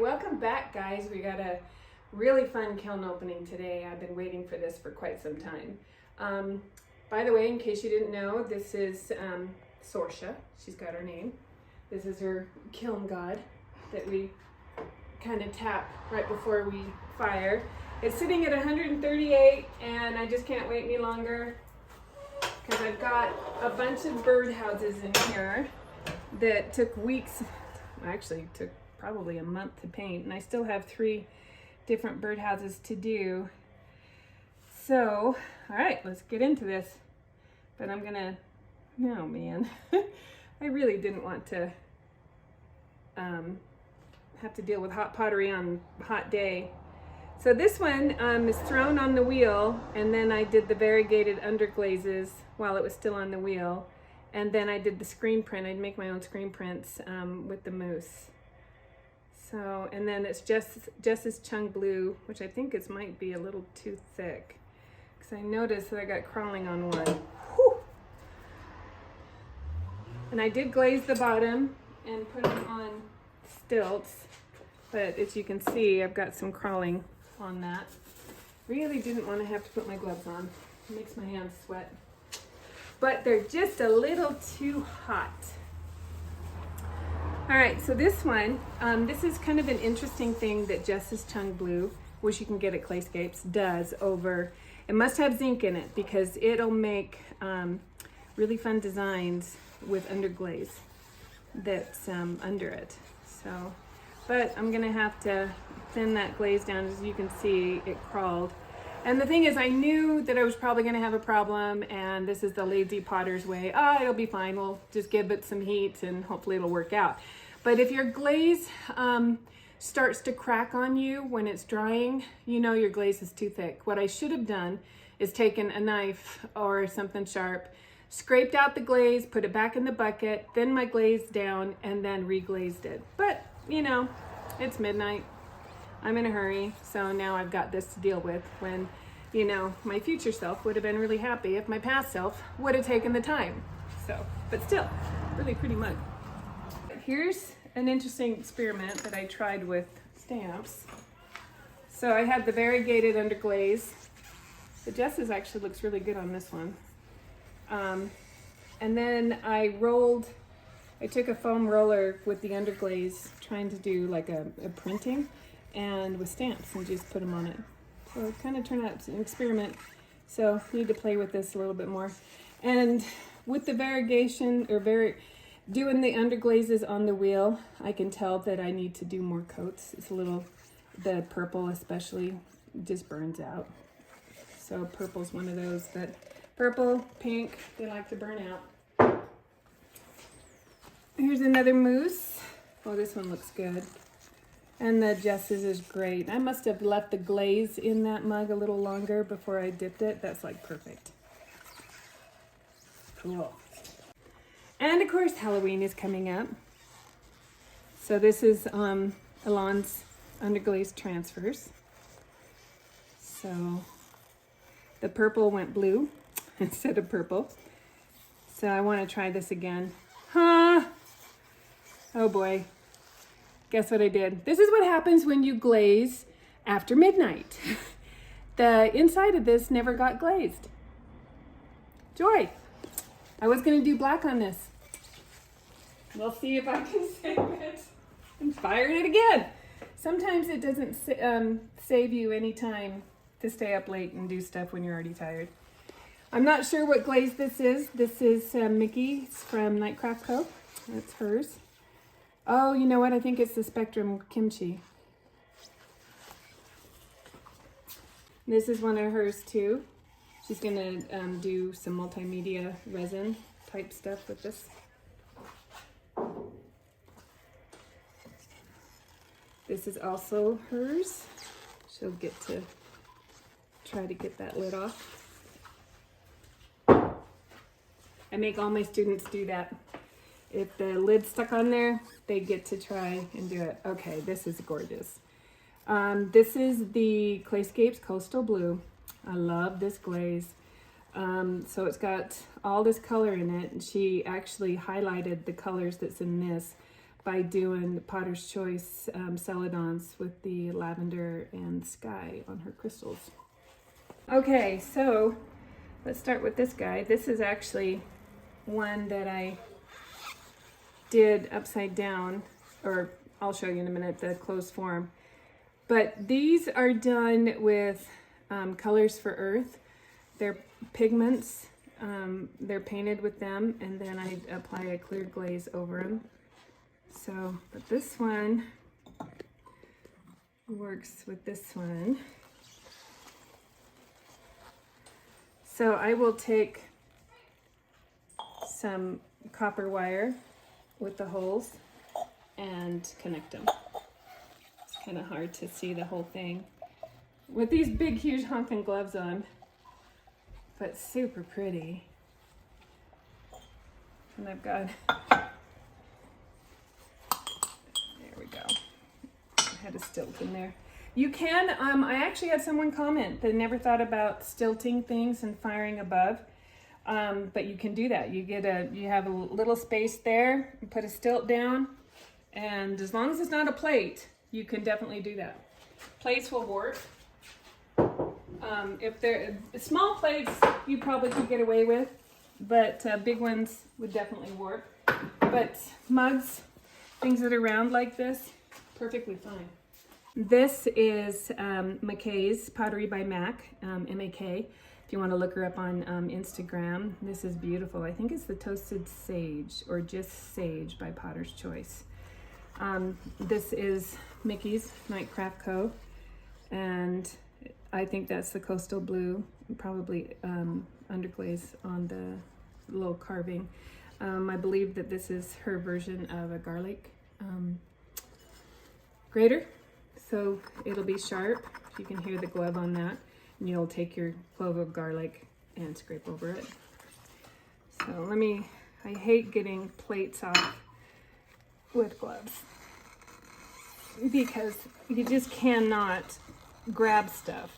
welcome back, guys. We got a really fun kiln opening today. I've been waiting for this for quite some time. By the way, in case you didn't know, this is Sorsha. She's got her name. This is her kiln god that we kind of tap right before we fire. It's sitting at 138 and I just can't wait any longer because I've got a bunch of birdhouses in here that took weeks, actually took probably a month to paint, and I still have 3 different birdhouses to do. So, all right, let's get into this. But I'm gonna, oh man, I really didn't want to have to deal with hot pottery on a hot day. So this one is thrown on the wheel, and then I did the variegated underglazes while it was still on the wheel. And then I did the screen print. I'd make my own screen prints with the mousse. So, and then it's Jess's Chung Blue, which I think might be a little too thick, because I noticed that I got crawling on one. Whew. And I did glaze the bottom and put them on stilts, but as you can see, I've got some crawling on that. Really didn't want to have to put my gloves on. It makes my hands sweat. But they're just a little too hot. All right, so this one, this is kind of an interesting thing that Jess's Chung Blue, which you can get at Claycapes, does over, it must have zinc in it because it'll make really fun designs with underglaze that's under it. So, but I'm gonna have to thin that glaze down. As you can see, it crawled. And the thing is, I knew that I was probably going to have a problem, and this is the lazy potter's way. It'll be fine. We'll just give it some heat and hopefully it'll work out. But if your glaze starts to crack on you when it's drying, you know your glaze is too thick. What I should have done is taken a knife or something sharp, scraped out the glaze, put it back in the bucket, thinned my glaze down, and then reglazed it. But, you know, it's midnight. I'm in a hurry, so now I've got this to deal with when, you know, my future self would have been really happy if my past self would have taken the time. So, but still, really pretty mug. Here's an interesting experiment that I tried with stamps. So I had the variegated underglaze. The Jess's actually looks really good on this one. And then I took a foam roller with the underglaze, trying to do like a printing, and with stamps, and just put them on it. So it kind of turned out an experiment. So I need to play with this a little bit more. And with the variegation, or doing the underglazes on the wheel, I can tell that I need to do more coats. It's a little, the purple especially, just burns out. So purple's one of those that, purple, pink, they like to burn out. Here's another mousse. Oh, this one looks good. And the Jess's is great. I must have left the glaze in that mug a little longer before I dipped it. That's like perfect. Cool. And of course, Halloween is coming up. So this is Alon's underglaze transfers. So the purple went blue instead of purple. So I want to try this again. Oh boy. Guess what I did? This is what happens when you glaze after midnight. The inside of this never got glazed. Joy. I was going to do black on this. We'll see if I can save it. And fire it again. Sometimes it doesn't save you any time to stay up late and do stuff when you're already tired. I'm not sure what glaze this is. This is Mickey's from Nightcraft Co. That's hers. Oh, you know what? I think it's the Spectrum Kimchi. This is one of hers too. She's gonna do some multimedia resin type stuff with this. This is also hers. She'll get to try to get that lid off. I make all my students do that. If the lid's stuck on there, they get to try and do it. Okay, this is gorgeous. This is the Claycapes Coastal Blue. I love this glaze. So it's got all this color in it, and she actually highlighted the colors that's in this by doing the Potter's Choice celadons with the lavender and sky on her crystals. Okay, so let's start with this guy. This is actually one that I did upside down, or I'll show you in a minute the closed form. But these are done with Colors for Earth. They're pigments. They're painted with them, and then I apply a clear glaze over them. So, but this one works with this one. So I will take some copper wire with the holes and connect them. It's kind of hard to see the whole thing with these big, huge honking gloves on, but super pretty. And I've got, there we go. I had a stilt in there. You can, I actually had someone comment that never thought about stilting things and firing above, but you can do that. You have a little space there, you put a stilt down, and as long as it's not a plate, you can definitely do that. Plates will warp. If they're small plates, you probably could get away with, but big ones would definitely warp. But mugs, things that are round like this, perfectly fine. This is McKay's Pottery by Mac, M-A-K. If you want to look her up on Instagram, this is beautiful. I think it's the Toasted Sage or just Sage by Potter's Choice. This is Mickey's Nightcraft Co. And I think that's the Coastal Blue, probably underglaze on the little carving. I believe that this is her version of a garlic grater. So it'll be sharp. You can hear the glove on that. And you'll take your clove of garlic and scrape over it. So I hate getting plates off with gloves because you just cannot grab stuff.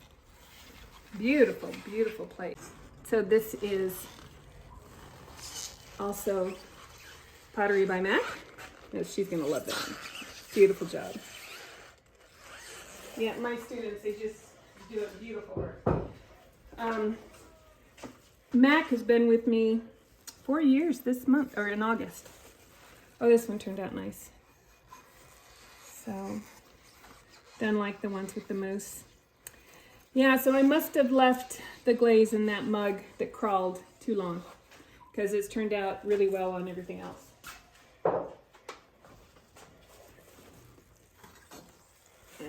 Beautiful, beautiful plate. So this is also Pottery by Mac. She's gonna love that one. Beautiful job. Yeah, my students, they just do a beautiful work. Mac has been with me 4 years this month, or in August. Oh, this one turned out nice. So, done like the ones with the moose. Yeah, so I must have left the glaze in that mug that crawled too long, because it's turned out really well on everything else.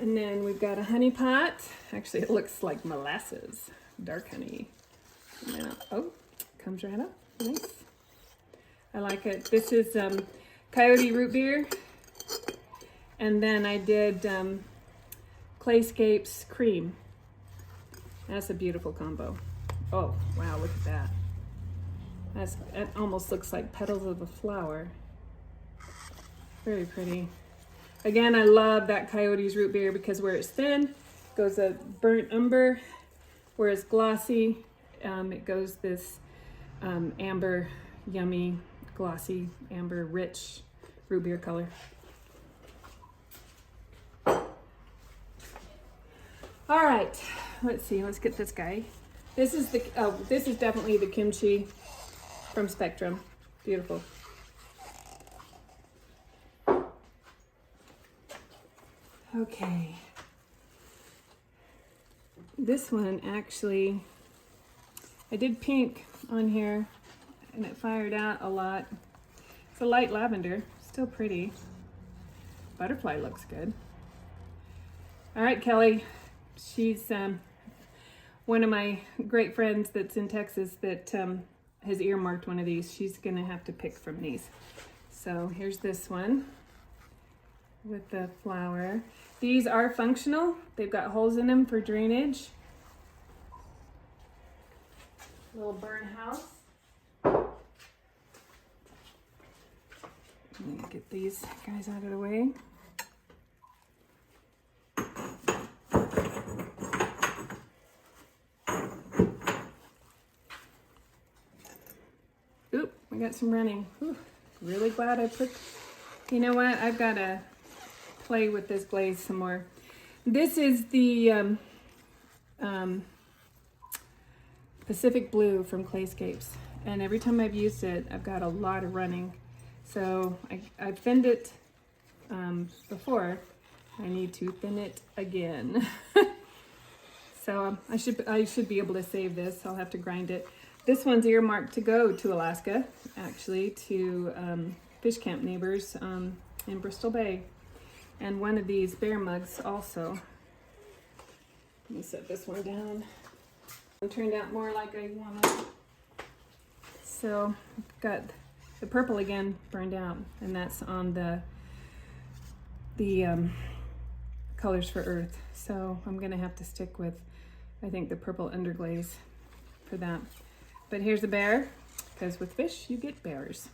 And then we've got a honey pot. Actually, it looks like molasses, dark honey. And then, oh, comes right up. Nice. I like it. This is Coyote root beer. And then I did Claycape's cream. That's a beautiful combo. Oh, wow, look at that. That almost looks like petals of a flower. Very pretty. Again, I love that Coyote's root beer because where it's thin, goes a burnt umber. Where it's glossy, it goes this amber, yummy, glossy, amber, rich root beer color. All right, let's see. Let's get this guy. This is definitely the kimchi from Spectrum. Beautiful. Okay. This one actually, I did pink on here and it fired out a lot. It's a light lavender, still pretty. Butterfly looks good. All right, Kelly. She's one of my great friends that's in Texas that has earmarked one of these. She's gonna have to pick from these. So here's this one with the flower. These are functional. They've got holes in them for drainage. Little birdhouse. I'm gonna get these guys out of the way. Oop, I got some running. Whew. Really glad I put You know what? I've got to play with this glaze some more. This is the Pacific Blue from Claycapes, and every time I've used it, I've got a lot of running. So I've thinned it before. I need to thin it again. So I should be able to save this. I'll have to grind it. This one's earmarked to go to Alaska, actually, to fish camp neighbors in Bristol Bay. And one of these bear mugs also. Let me set this one down. It turned out more like I wanted. So I've got the purple again burned out, and that's on the Colors for Earth. So I'm gonna have to stick with, I think, the purple underglaze for that. But here's a bear, because with fish you get bears.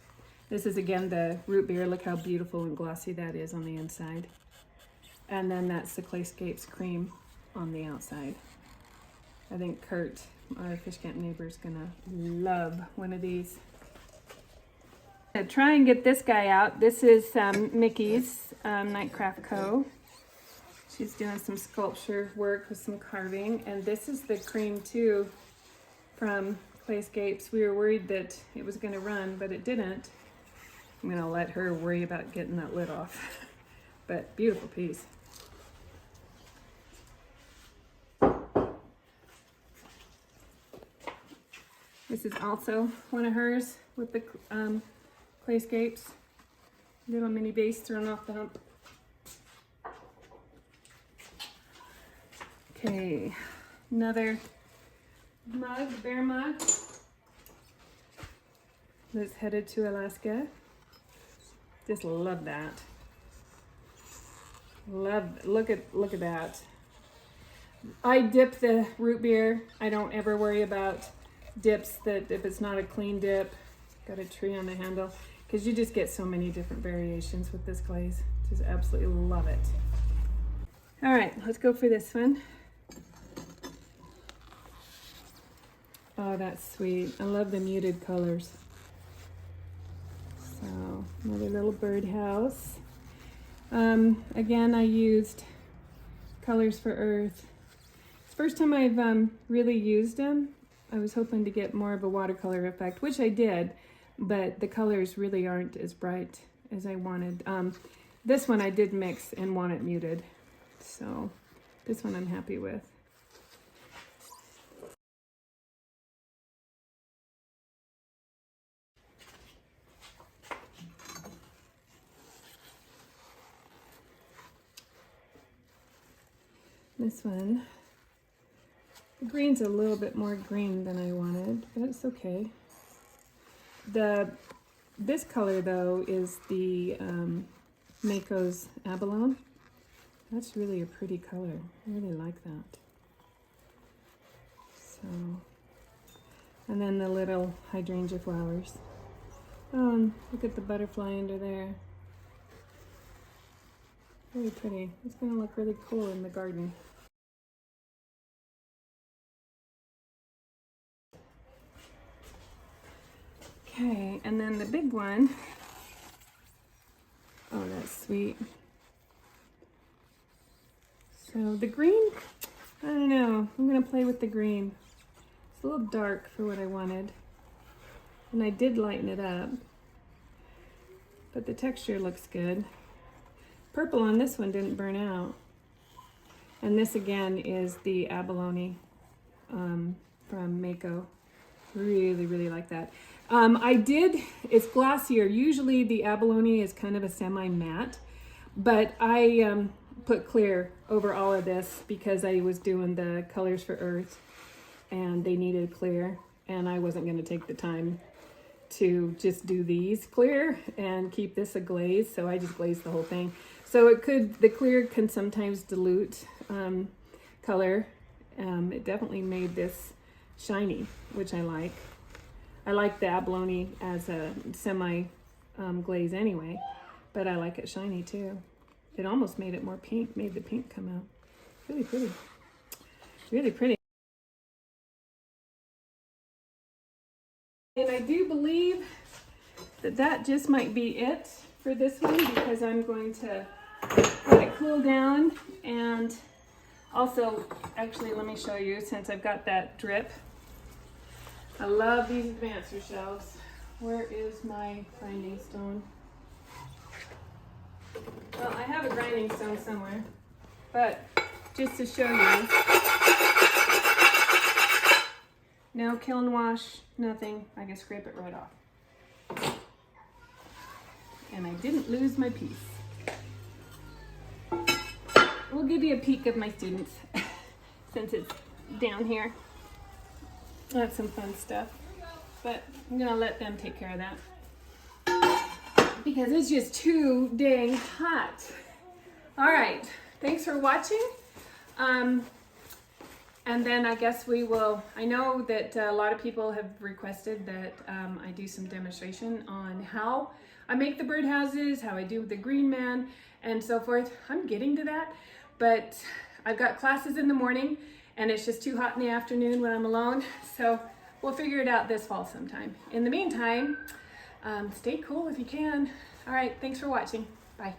This is again the root beer. Look how beautiful and glossy that is on the inside. And then that's the Claycapes cream on the outside. I think Kurt, our fish camp neighbor, is gonna love one of these. I'm gonna try and get this guy out. This is Mickey's Nightcraft Co. She's doing some sculpture work with some carving, and this is the cream too from Claycapes. We were worried that it was gonna run, but it didn't. I'm gonna let her worry about getting that lid off. But beautiful piece. This is also one of hers with the Claycapes. Little mini base thrown off the hump. Okay, another mug, bear mug. That's headed to Alaska. Just love that. Look at that. I dip the root beer. I don't ever worry about dips that if it's not a clean dip. Got a tree on the handle, because you just get so many different variations with this glaze. Just absolutely love it. All right, let's go for this one. Oh, that's sweet. I love the muted colors. So another little birdhouse. Again, I used Colors for Earth. It's the first time I've really used them. I was hoping to get more of a watercolor effect, which I did, but the colors really aren't as bright as I wanted. This one I did mix and want it muted, so this one I'm happy with. This one, the green's a little bit more green than I wanted, but it's okay. This color though is the Mayco's Abalone. That's really a pretty color. I really like that. So, and then the little hydrangea flowers. Oh, and look at the butterfly under there. Very pretty. It's going to look really cool in the garden. Okay, and then the big one. Oh, that's sweet. So the green, I don't know. I'm going to play with the green. It's a little dark for what I wanted. And I did lighten it up. But the texture looks good. Purple on this one didn't burn out. And this again is the Abalone from Mayco. Really, really like that. It's glossier. Usually the Abalone is kind of a semi-matte, but I put clear over all of this because I was doing the Colors for Earth and they needed clear, and I wasn't going to take the time to just do these clear and keep this a glaze, so I just glazed the whole thing. So the clear can sometimes dilute color. It definitely made this shiny, which I like. I like the Abalone as a semi glaze anyway, but I like it shiny too. It almost made it more pink, made the pink come out. Really pretty. Really pretty. And I do believe that just might be it for this one because I'm going to let it cool down. And also, actually, let me show you since I've got that drip. I love these advancer shelves. Where is my grinding stone? Well, I have a grinding stone somewhere, but just to show you, no kiln wash, nothing. I can scrape it right off. And I didn't lose my piece. We'll give you a peek of my students since it's down here. That's some fun stuff, but I'm gonna let them take care of that because it's just too dang hot. All right, thanks for watching. And then I guess we will, I know that a lot of people have requested that I do some demonstration on how I make the birdhouses, how I do the green man, and so forth. I'm getting to that, but I've got classes in the morning and it's just too hot in the afternoon when I'm alone. So we'll figure it out this fall sometime. In the meantime, stay cool if you can. All right, thanks for watching. Bye.